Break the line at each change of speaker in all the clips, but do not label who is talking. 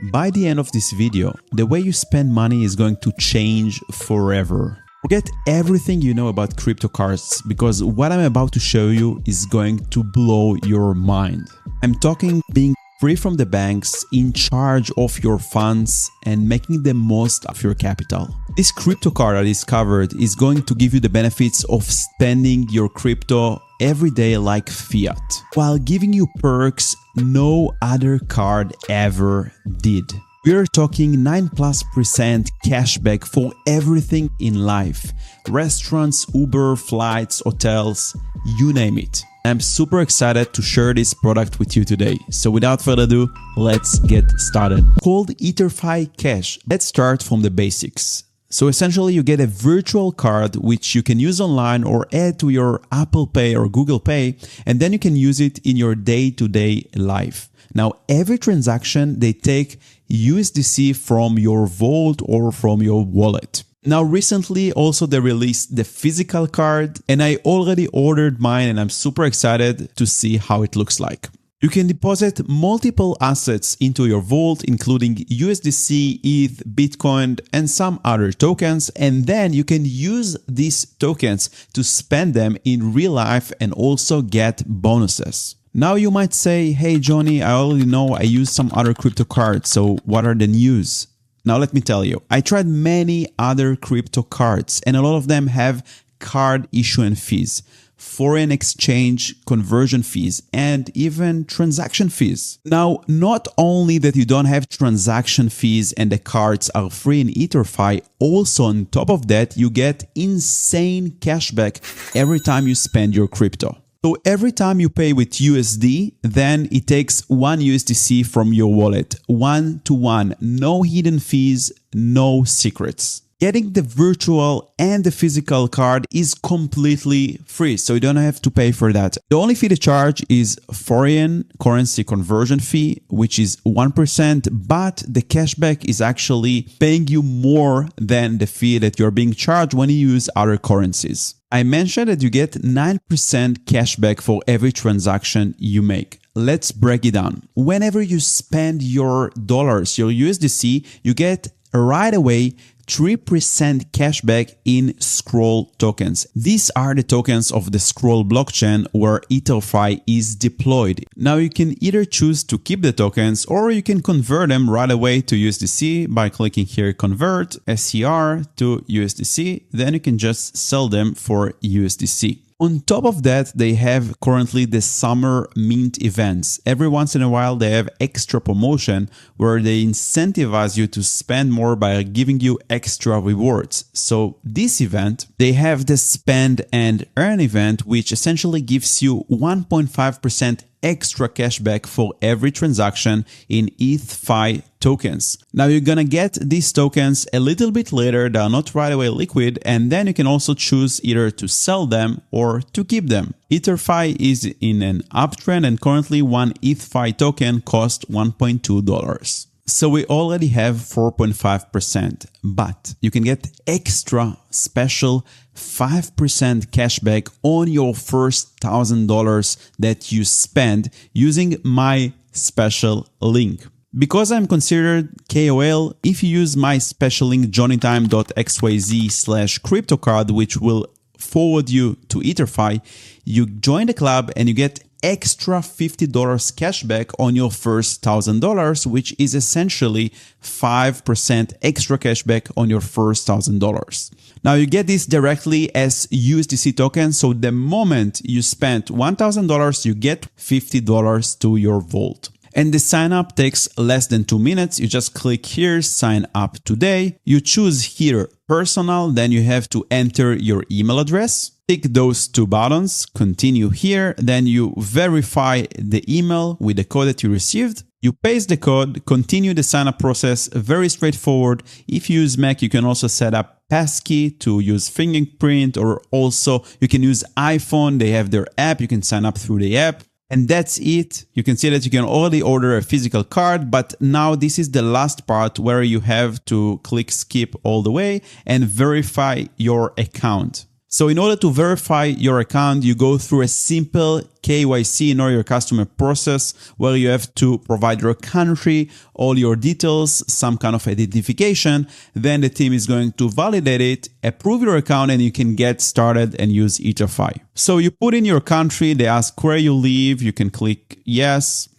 By the end of this video, the way you spend money is going to change forever. Forget everything you know about crypto cards because what I'm about to show you is going to blow your mind. I'm talking being free from the banks, in charge of your funds, and making the most of your capital. This crypto card I discovered is going to give you the benefits of spending your crypto every day like fiat, while giving you perks no other card ever did. We're talking 9+% cashback for everything in life. Restaurants, Uber, flights, hotels, you name it. I'm super excited to share this product with you today. So without further ado, let's get started. Called EtherFi Cash. Let's start from the basics. So essentially you get a virtual card which you can use online or add to your Apple Pay or Google Pay, and then you can use it in your day-to-day life. Now, every transaction, they take USDC from your vault or from your wallet. Now, recently also they released the physical card and I already ordered mine and I'm super excited to see how it looks like. You can deposit multiple assets into your vault, including USDC, ETH, Bitcoin, and some other tokens. And then you can use these tokens to spend them in real life and also get bonuses. Now you might say, hey Johnny, I already know I use some other crypto cards, so what are the news? Now let me tell you, I tried many other crypto cards and a lot of them have card issuance fees, foreign exchange conversion fees, and even transaction fees. Now, not only that you don't have transaction fees and the cards are free in EtherFi, also on top of that, you get insane cashback every time you spend your crypto. So every time you pay with USD, then it takes 1 USDC from your wallet, 1-to-1, no hidden fees, no secrets. Getting the virtual and the physical card is completely free, so you don't have to pay for that. The only fee to charge is foreign currency conversion fee, which is 1%, but the cashback is actually paying you more than the fee that you're being charged when you use other currencies. I mentioned that you get 9% cashback for every transaction you make. Let's break it down. Whenever you spend your dollars, your USDC, you get right away 3% cashback in Scroll tokens. These are the tokens of the Scroll blockchain where EtherFi is deployed. Now you can either choose to keep the tokens or you can convert them right away to USDC by clicking here convert SCR to USDC. Then you can just sell them for USDC. On top of that, they have currently the summer mint events. Every once in a while, they have extra promotion where they incentivize you to spend more by giving you extra rewards. So this event, they have the spend and earn event, which essentially gives you 1.5% extra cashback for every transaction in ETHFI tokens. Now you're gonna get these tokens a little bit later, they are not right away liquid, and then you can also choose either to sell them or to keep them. EtherFi is in an uptrend and currently one ETHFI token costs $1.2. So we already have 4.5%, but you can get extra special 5% cashback on your first $1,000 that you spend using my special link. Because I'm considered KOL, if you use my special link johnnytime.xyz/cryptocard, which will forward you to EtherFi, you join the club and you get extra $50 cashback on your first $1,000, which is essentially 5% extra cashback on your first $1,000. Now you get this directly as USDC token. So the moment you spend $1,000, you get $50 to your vault. And the sign up takes less than 2 minutes. You just click here, sign up today. You choose here personal, then you have to enter your email address. Tick those two buttons, continue here, then you verify the email with the code that you received. You paste the code, continue the sign up process, very straightforward. If you use Mac, you can also set up passkey to use fingerprint, or also you can use iPhone. They have their app, you can sign up through the app. And that's it. You can see that you can already order a physical card, but now this is the last part where you have to click skip all the way and verify your account. So in order to verify your account, you go through a simple KYC, know your customer process, where you have to provide your country, all your details, some kind of identification. Then the team is going to validate it, approve your account, and you can get started and use EtherFi. So you put in your country, they ask where you live, you can click yes.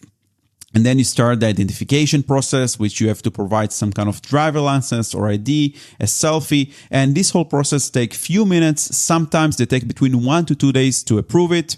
And then you start the identification process, which you have to provide some kind of driver license or ID, a selfie. And this whole process takes few minutes. Sometimes they take between 1 to 2 days to approve it.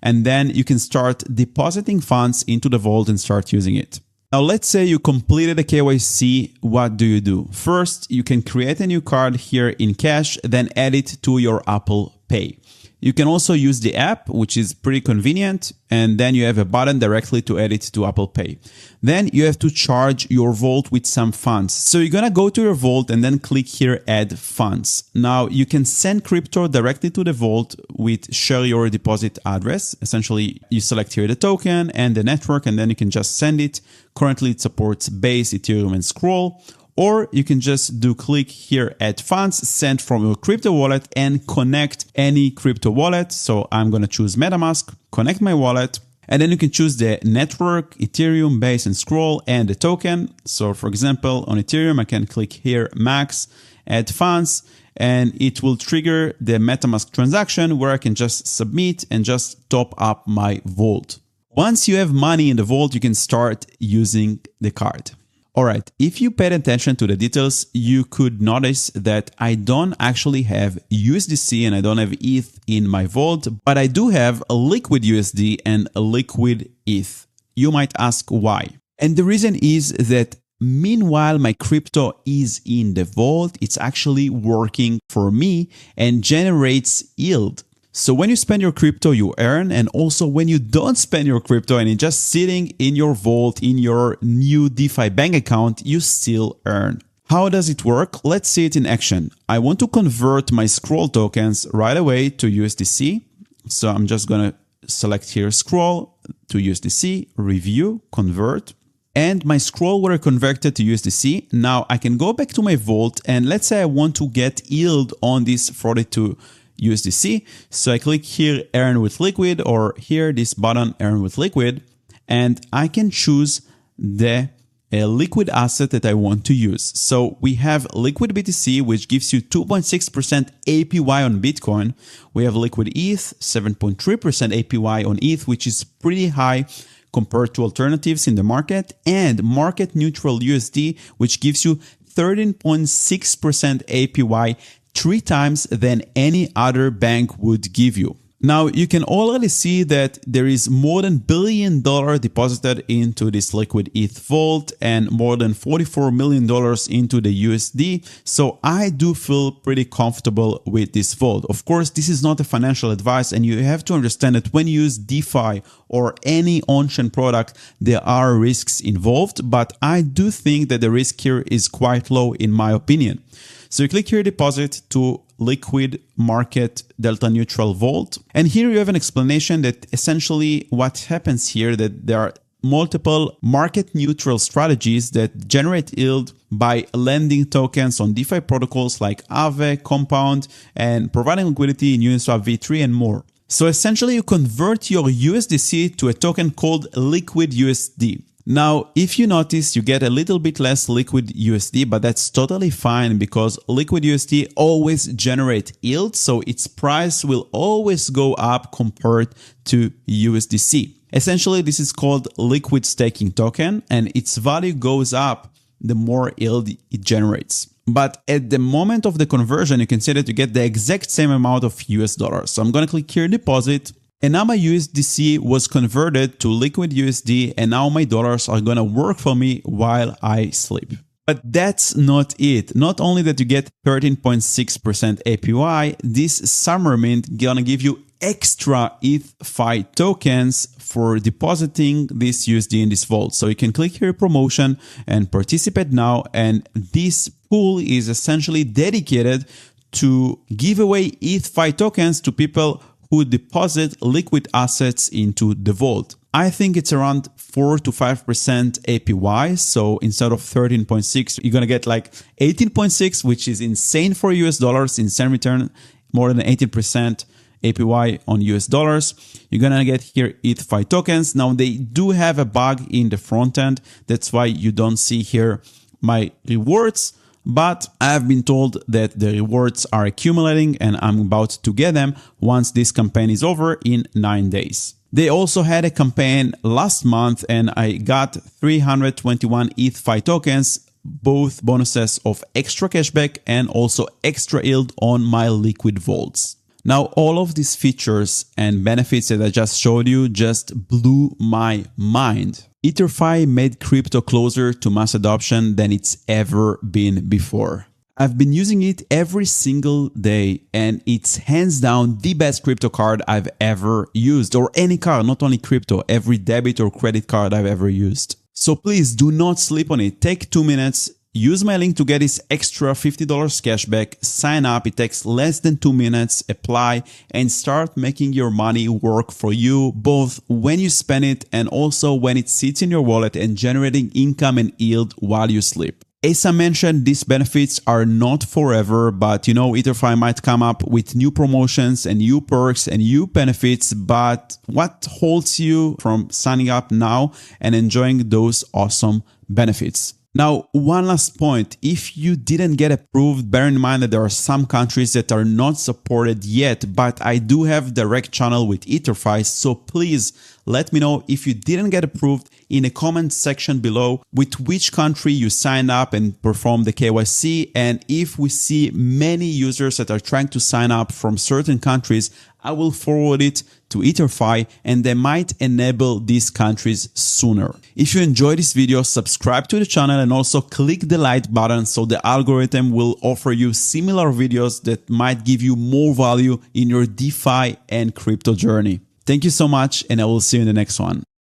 And then you can start depositing funds into the vault and start using it. Now, let's say you completed a KYC. What do? First, you can create a new card here in Cash, then add it to your Apple Pay. You can also use the app, which is pretty convenient, and then you have a button directly to add it to Apple Pay. Then you have to charge your vault with some funds. So you're gonna go to your vault and then click here, add funds. Now you can send crypto directly to the vault with share your deposit address. Essentially, you select here the token and the network, and then you can just send it. Currently, it supports Base, Ethereum, and Scroll. Or you can just do click here, add funds, send from your crypto wallet and connect any crypto wallet. So I'm going to choose MetaMask, connect my wallet, and then you can choose the network, Ethereum, Base, and Scroll, and the token. So for example, on Ethereum, I can click here, max, add funds, and it will trigger the MetaMask transaction where I can just submit and just top up my vault. Once you have money in the vault, you can start using the card. All right, if you paid attention to the details, you could notice that I don't actually have USDC and I don't have ETH in my vault, but I do have a liquid USD and a liquid ETH. You might ask why. And the reason is that meanwhile my crypto is in the vault, it's actually working for me and generates yield. So when you spend your crypto, you earn, and also when you don't spend your crypto and it's just sitting in your vault, in your new DeFi bank account, you still earn. How does it work? Let's see it in action. I want to convert my Scroll tokens right away to USDC. So I'm just going to select here Scroll to USDC, review, convert. And my Scroll were converted to USDC. Now I can go back to my vault and let's say I want to get yield on this 42 USDC. So I click here, earn with liquid, or here, this button, earn with liquid, and I can choose the liquid asset that I want to use. So we have liquid BTC, which gives you 2.6% APY on Bitcoin. We have liquid ETH, 7.3% APY on ETH, which is pretty high compared to alternatives in the market, and market neutral USD, which gives you 13.6% APY, 3 times than any other bank would give you. Now, you can already see that there is more than $1 billion deposited into this liquid ETH vault and more than $44 million into the USD. So I do feel pretty comfortable with this vault. Of course, this is not a financial advice, and you have to understand that when you use DeFi or any on-chain product, there are risks involved, but I do think that the risk here is quite low in my opinion. So you click here, deposit to liquid market delta neutral vault. And here you have an explanation that essentially what happens here, that there are multiple market neutral strategies that generate yield by lending tokens on DeFi protocols like Aave, Compound, and providing liquidity in Uniswap v3 and more. So essentially you convert your USDC to a token called liquid USD. Now, if you notice, you get a little bit less liquid USD, but that's totally fine because liquid USD always generate yield, so its price will always go up compared to USDC. Essentially, this is called liquid staking token, and its value goes up the more yield it generates. But at the moment of the conversion, you can see that you get the exact same amount of US dollars. So I'm going to click here, deposit. And now my USDC was converted to liquid USD, and now my dollars are gonna work for me while I sleep. But that's not it. Not only that you get 13.6% APY, this summer mint gonna give you extra ETHFI tokens for depositing this USD in this vault. So you can click here promotion and participate now, and this pool is essentially dedicated to give away ETHFI tokens to people who deposit liquid assets into the vault. I think it's around 4 to 5% APY. So instead of 13.6, you're going to get like 18.6, which is insane for US dollars, insane return, more than 18% APY on US dollars. You're gonna get here ETHFI tokens. Now they do have a bug in the front end. That's why you don't see here my rewards, but I've been told that the rewards are accumulating and I'm about to get them once this campaign is over in 9 days. They also had a campaign last month and I got 321 ETHFI tokens, both bonuses of extra cashback and also extra yield on my liquid vaults. Now, all of these features and benefits that I just showed you just blew my mind. EtherFi made crypto closer to mass adoption than it's ever been before. I've been using it every single day and it's hands down the best crypto card I've ever used, or any card, not only crypto, every debit or credit card I've ever used. So please do not sleep on it. Take 2 minutes. Use my link to get this extra $50 cashback. Sign up. It takes less than 2 minutes. Apply and start making your money work for you, both when you spend it and also when it sits in your wallet and generating income and yield while you sleep. As I mentioned, these benefits are not forever, but EtherFi might come up with new promotions and new perks and new benefits. But what holds you from signing up now and enjoying those awesome benefits? Now, one last point, if you didn't get approved, bear in mind that there are some countries that are not supported yet, but I do have direct channel with EtherFi, so please let me know if you didn't get approved in the comment section below with which country you signed up and performed the KYC, and if we see many users that are trying to sign up from certain countries, I will forward it to EtherFi and they might enable these countries sooner. If you enjoyed this video, subscribe to the channel and also click the like button so the algorithm will offer you similar videos that might give you more value in your DeFi and crypto journey. Thank you so much and I will see you in the next one.